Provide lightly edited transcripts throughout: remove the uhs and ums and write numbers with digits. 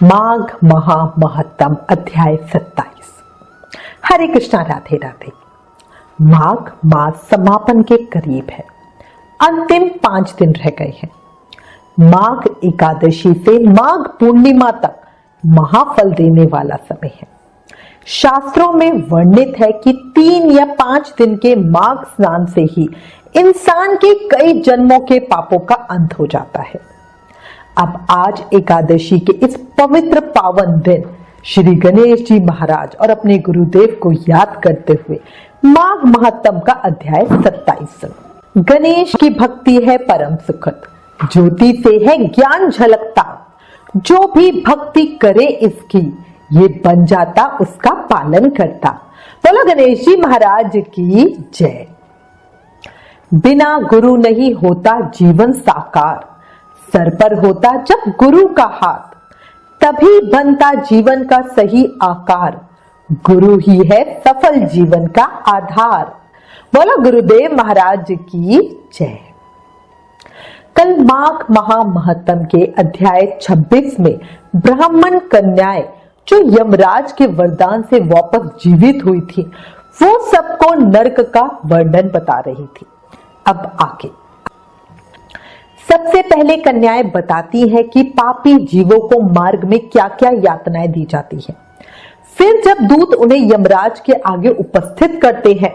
माघ महामहत्तम अध्याय 27। हरे कृष्णा, राधे राधे। माघ मास समापन के करीब है। अंतिम 5 दिन रह गए हैं। माघ एकादशी से माघ पूर्णिमा तक महाफल देने वाला समय है। शास्त्रों में वर्णित है कि 3 या 5 दिन के माघ स्नान से ही इंसान के कई जन्मों के पापों का अंत हो जाता है। अब आज एकादशी के इस पवित्र पावन दिन श्री गणेश जी महाराज और अपने गुरुदेव को याद करते हुए माघ महात्म का अध्याय 27 सुनो। गणेश की भक्ति है परम सुखद, ज्योति से है ज्ञान झलकता, जो भी भक्ति करे इसकी ये बन जाता उसका पालन करता। बोलो गणेश जी महाराज की जय। बिना गुरु नहीं होता जीवन साकार, सर पर होता जब गुरु का हाथ, तभी बनता जीवन का सही आकार। गुरु ही है सफल जीवन का आधार। बोलो गुरुदेव महाराज की जय। कल माघ महामहत्तम के अध्याय 26 में ब्राह्मण कन्याएं जो यमराज के वरदान से वापस जीवित हुई थी, वो सबको नरक का वर्णन बता रही थी। अब आगे सबसे पहले कन्याएं बताती हैं कि पापी जीवों को मार्ग में क्या क्या यातनाएं दी जाती हैं। फिर जब दूत उन्हें यमराज के आगे उपस्थित करते हैं,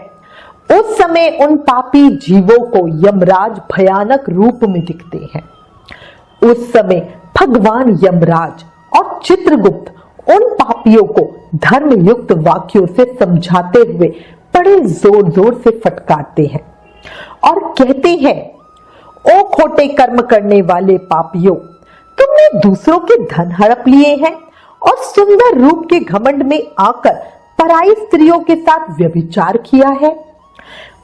उस समय उन पापी जीवों को यमराज भयानक रूप में दिखते हैं। उस समय भगवान यमराज और चित्रगुप्त उन पापियों को धर्मयुक्त वाक्यों से समझाते हुए बड़े जोर जोर से फटकारते हैं और कहते हैं, ओ खोटे कर्म करने वाले पापियों, तुमने दूसरों के धन हड़प लिए हैं और सुंदर रूप के घमंड में आकर पराई स्त्रियों के साथ व्यभिचार किया है।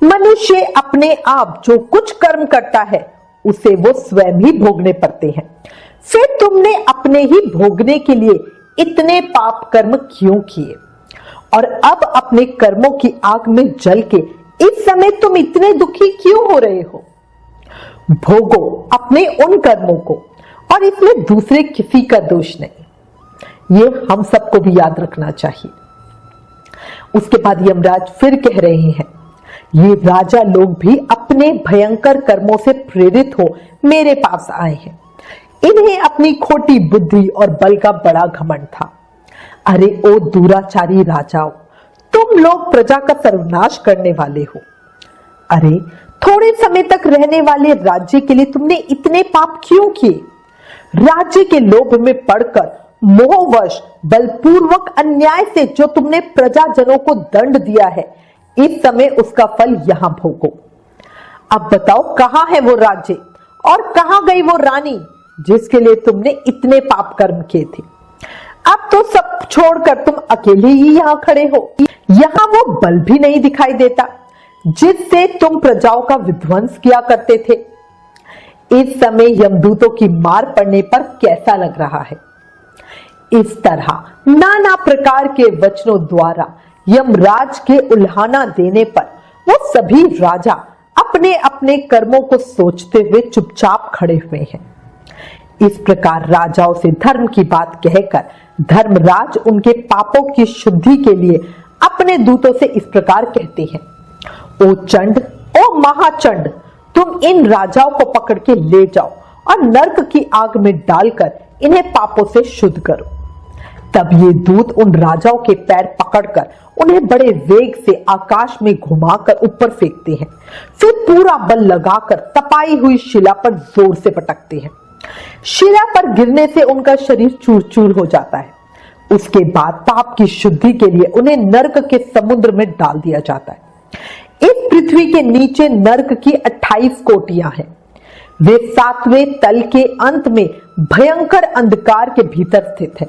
मनुष्य अपने आप जो कुछ कर्म करता है उसे वो स्वयं ही भोगने पड़ते हैं। फिर तुमने अपने ही भोगने के लिए इतने पाप कर्म क्यों किए और अब अपने कर्मों की आग में जल के इस समय तुम इतने दुखी क्यों हो रहे हो? भोगो अपने उन कर्मों को और इसमें दूसरे किसी का दोष नहीं। ये हम सबको भी याद रखना चाहिए। उसके बाद यमराज फिर कह रहे हैं, ये राजा लोग भी अपने भयंकर कर्मों से प्रेरित हो मेरे पास आए हैं। इन्हें अपनी खोटी बुद्धि और बल का बड़ा घमंड था। अरे ओ दुराचारी राजाओं, तुम लोग प्रजा का सर्वनाश करने वाले हो। अरे थोड़े समय तक रहने वाले राज्य के लिए तुमने इतने पाप क्यों किए? राज्य के लोभ में पड़कर मोहवश बलपूर्वक अन्याय से जो तुमने प्रजाजनों को दंड दिया है, इस समय उसका फल यहां भोगो। अब बताओ, कहां है वो राज्य और कहां गई वो रानी जिसके लिए तुमने इतने पाप कर्म किए थे? अब तो सब छोड़कर तुम अकेले ही यहां खड़े हो। यहां वो बल भी नहीं दिखाई देता जिससे तुम प्रजाओं का विध्वंस किया करते थे। इस समय यमदूतों की मार पड़ने पर कैसा लग रहा है? इस तरह नाना प्रकार के वचनों द्वारा यमराज के उल्हाना देने पर वो सभी राजा अपने अपने कर्मों को सोचते हुए चुपचाप खड़े हुए हैं। इस प्रकार राजाओं से धर्म की बात कहकर धर्मराज उनके पापों की शुद्धि के लिए अपने दूतों से इस प्रकार कहते हैं, ओ चंड, ओ महाचंड, तुम इन राजाओं को पकड़ के ले जाओ और नरक की आग में डालकर इन्हें पापों से शुद्ध करो। तब ये दूत उन राजाओं के पैर पकड़कर उन्हें बड़े वेग से आकाश में घुमाकर ऊपर फेंकते हैं। फिर पूरा बल लगाकर तपाई हुई शिला पर जोर से पटकते हैं। शिला पर गिरने से उनका शरीर चूर चूर हो जाता है। उसके बाद पाप की शुद्धि के लिए उन्हें नरक के समुद्र में डाल दिया जाता है। इस पृथ्वी के नीचे नरक की 28 कोटियां हैं। वे 7वें तल के अंत में भयंकर अंधकार के भीतर स्थित है।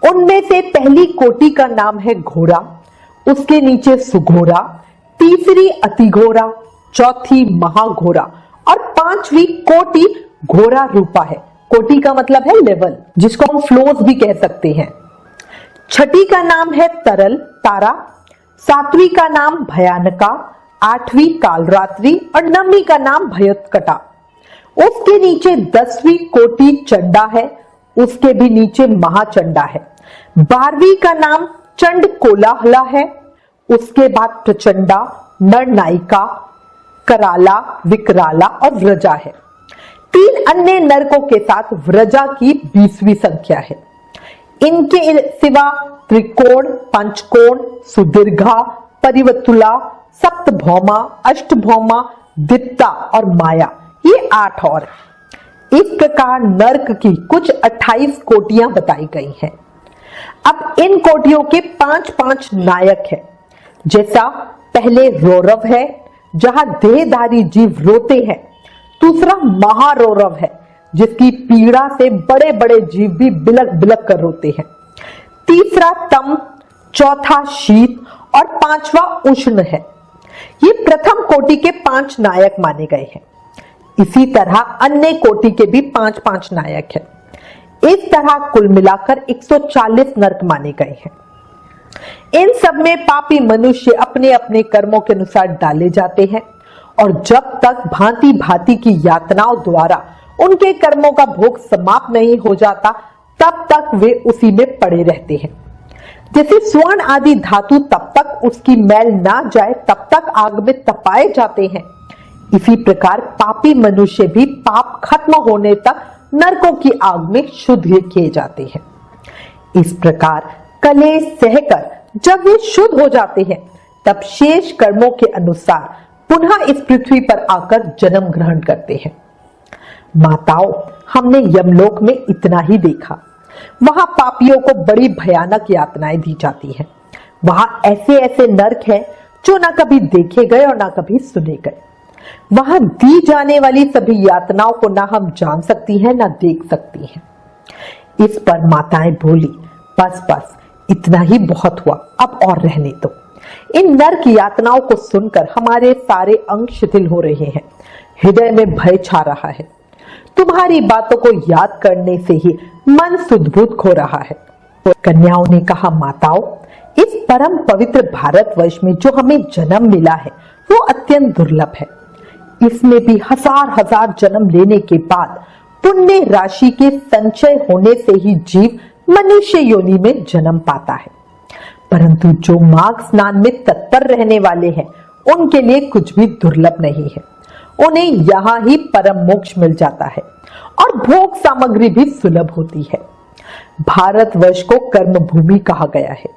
उनमें से पहली कोटि का नाम है घोड़ा, उसके नीचे सुघोड़ा, तीसरी अतिघोड़ा, चौथी महाघोड़ा और 5वीं कोटि घोड़ा रूपा है। कोटि का मतलब है लेवल, जिसको हम फ्लोर्स भी कह सकते हैं। छठी का नाम है तरल तारा, 7वीं का नाम भयानका, 8वीं कालरात्रि और 9वीं का नाम भयोत्कटा। उसके नीचे 10वीं कोटि चंडा है, उसके भी नीचे महाचंडा है। 12वीं का नाम चंड कोलाहला है। उसके बाद प्रचंडा, नरनायिका, कराला, विकराला और व्रजा है। 3 अन्य नरकों के साथ व्रजा की 20वीं संख्या है। इनके सिवा त्रिकोण, पंचकोण, सुदीर्घा, परिवतुला, सप्तभौमा, अष्टभौमा, दित्ता और माया, ये 8 और। इस प्रकार नर्क की कुछ 28 कोटियां बताई गई हैं। अब इन कोटियों के 5-5 नायक हैं। जैसा पहले रौरव है, जहां देहधारी जीव रोते हैं। दूसरा महारौरव है, जिसकी पीड़ा से बड़े बड़े जीव भी बिलक बिलक कर रोते हैं। तीसरा तम, चौथा शीत और 5वां उष्ण है। ये प्रथम कोटि के 5 नायक माने गए हैं। इसी तरह अन्य कोटि के भी 5-5 नायक हैं। इस तरह कुल मिलाकर 140 नरक माने गए हैं। इन सब में पापी मनुष्य अपने अपने कर्मों के अनुसार डाले जाते हैं और जब तक भांति भांति की यातनाओं द्वारा उनके कर्मों का भोग समाप्त नहीं हो जाता, तब तक वे उसी में पड़े रहते हैं। जैसे स्वर्ण आदि धातु तब तक उसकी मैल ना जाए तब तक आग में तपाए जाते हैं, इसी प्रकार पापी मनुष्य भी पाप खत्म होने तक नरकों की आग में शुद्ध किए जाते हैं। इस प्रकार कलेश सहकर जब वे शुद्ध हो जाते हैं, तब शेष कर्मों के अनुसार पुनः इस पृथ्वी पर आकर जन्म ग्रहण करते हैं। माताओं, हमने यमलोक में इतना ही देखा। वहां पापियों को बड़ी भयानक यातनाएं दी जाती हैं। वहां ऐसे ऐसे नरक हैं जो ना कभी देखे गए और ना कभी सुने गए। वहां दी जाने वाली सभी यातनाओं को ना हम जान सकती हैं ना देख सकती हैं। इस पर माताएं बोली, बस बस इतना ही बहुत हुआ, अब और रहने दो। इन नरक यातनाओं को सुनकर हमारे सारे अंग शिथिल हो रहे हैं, हृदय में भय छा रहा है। तुम्हारी बातों को याद करने से ही मन सुधबुध खो रहा है। कन्याओं ने कहा, माताओं, इस परम पवित्र भारतवर्ष में जो हमें जन्म मिला है वो अत्यंत दुर्लभ है। इसमें भी हजार हजार जन्म लेने के बाद पुण्य राशि के संचय होने से ही जीव मनुष्य योनि में जन्म पाता है। परंतु जो माघ स्नान में तत्पर रहने वाले हैं, उनके लिए कुछ भी दुर्लभ नहीं है। उन्हें यहाँ ही परम मोक्ष मिल जाता है और भोग सामग्री भी सुलभ होती है। भारतवर्ष को कर्म भूमि कहा गया है।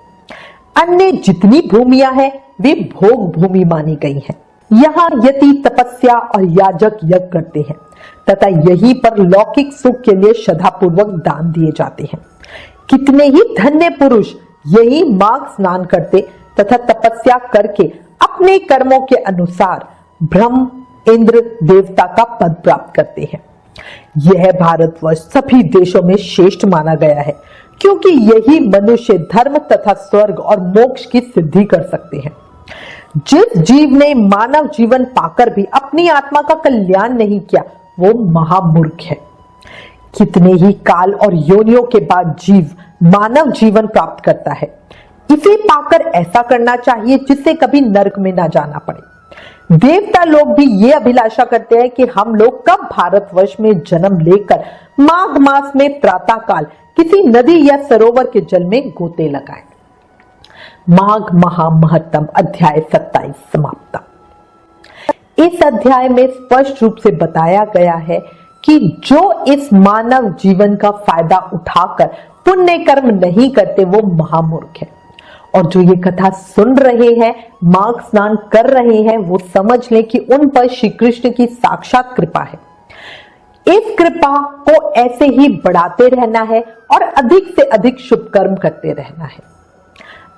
अन्य जितनी भूमियां हैं वे भोग भूमि मानी गई हैं। यहाँ यति तपस्या और याजक यज्ञ करते हैं तथा यहीं पर लौकिक सुख के लिए श्रद्धापूर्वक दान दिए जाते हैं। कितने ही धन्य पुरुष यही माघ स्नान करते तथा तपस्या करके अपने कर्मों के अनुसार ब्रह्म, इंद्र, देवता का पद प्राप्त करते हैं। यह भारतवर्ष सभी देशों में श्रेष्ठ माना गया है, क्योंकि यही मनुष्य धर्म तथा स्वर्ग और मोक्ष की सिद्धि कर सकते हैं। जिस जीव ने मानव जीवन पाकर भी अपनी आत्मा का कल्याण नहीं किया, वो महामूर्ख है। कितने ही काल और योनियों के बाद जीव मानव जीवन प्राप्त करता है। इसे पाकर ऐसा करना चाहिए जिससे कभी नरक में ना जाना पड़े। देवता लोग भी ये अभिलाषा करते हैं कि हम लोग कब भारतवर्ष में जन्म लेकर माघ मास में प्रातः काल किसी नदी या सरोवर के जल में गोते लगाएं। माघ महामहत्तम अध्याय 27 समाप्त। इस अध्याय में स्पष्ट रूप से बताया गया है कि जो इस मानव जीवन का फायदा उठाकर पुण्य कर्म नहीं करते वो महामूर्ख है। और जो ये कथा सुन रहे हैं, माघ स्नान कर रहे हैं, वो समझ लें कि उन पर श्री कृष्ण की साक्षात कृपा है। इस कृपा को ऐसे ही बढ़ाते रहना है और अधिक से अधिक शुभ कर्म करते रहना है।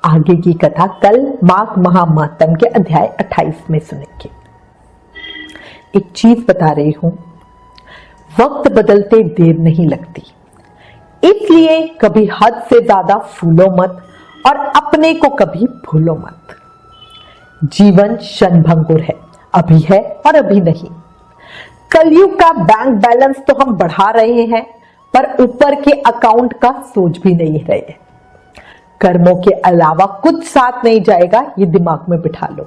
आगे की कथा कल माघ महामहत्तम के अध्याय 28 में सुनेंगे। एक चीज बता रही हूं, वक्त बदलते देर नहीं लगती, इसलिए कभी हद से ज्यादा फूलो मत और अपने को कभी भूलो मत। जीवन क्षणभंगुर है, अभी है और अभी नहीं। कलयुग का बैंक बैलेंस तो हम बढ़ा रहे हैं, पर ऊपर के अकाउंट का सोच भी नहीं रहे। कर्मों के अलावा कुछ साथ नहीं जाएगा, ये दिमाग में बिठा लो।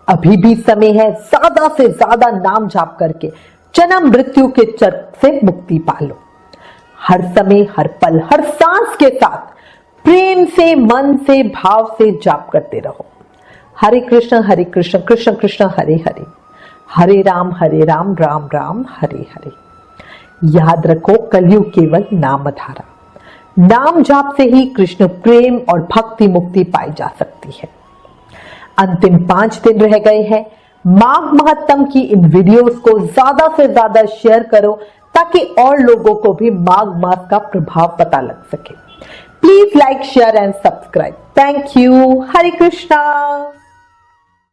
अभी भी समय है, ज्यादा से ज्यादा नाम जाप करके जन्म मृत्यु के चक्र से मुक्ति पालो। हर समय, हर पल, हर सांस के साथ प्रेम से, मन से, भाव से जाप करते रहो। हरे कृष्ण कृष्ण कृष्ण हरे हरे, हरे राम राम राम हरे हरे। याद रखो, कलयुग केवल नाम धारा, नाम जाप से ही कृष्ण प्रेम और भक्ति मुक्ति पाई जा सकती है। अंतिम 5 दिन रह गए हैं। माघ महात्म की इन वीडियोस को ज्यादा से ज्यादा शेयर करो ताकि और लोगों को भी माघ मास का प्रभाव पता लग सके। Please like, share and subscribe. Thank you. Hare Krishna.